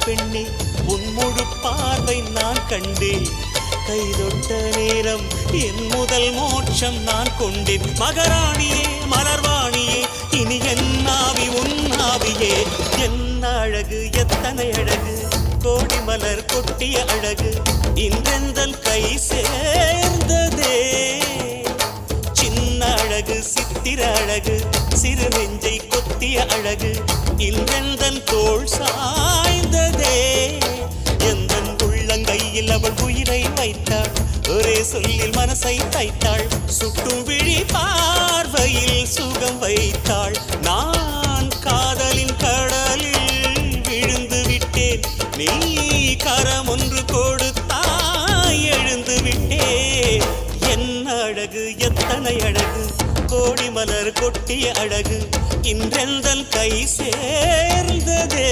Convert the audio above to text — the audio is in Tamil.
பெண்ணே உன் முழு பார்வை நான் கண்டேன். கைதொட்ட நேரம் என் முதல் மோட்சம் நான் கொண்டேன். மகராணியே மலர்வாணியே இனி என் ஆவி உன் ஆவியே. என்ன அழகு எத்தனை அழகு கோடி மலர் கொட்டிய அழகு இன்றெந்தன் கை சேர்ந்ததே. சின்ன அழகு சித்திர அழகு சிறு நெஞ்சை கொத்திய அழகு இன்றெந்தன் தோள் சாய்ந்ததே. எந்தன் உள்ளங்கையில் அவள் உயிரை வைத்தாள். ஒரே சொல்லில் மனசை தைத்தாள். சுட்டும் விழி பார்வையில் சுகம் வைத்தாள். நான் காதலின் கடலில் விழுந்து விட்டேன். நீ கரம் ஒன்று கொடுத்தாய் எழுந்து விட்டேன். என்ன அழகு எத்தனை அழகு கோடி மலர் கொட்டிய அழகு இன்றெந்தன் கை சேர்ந்ததே.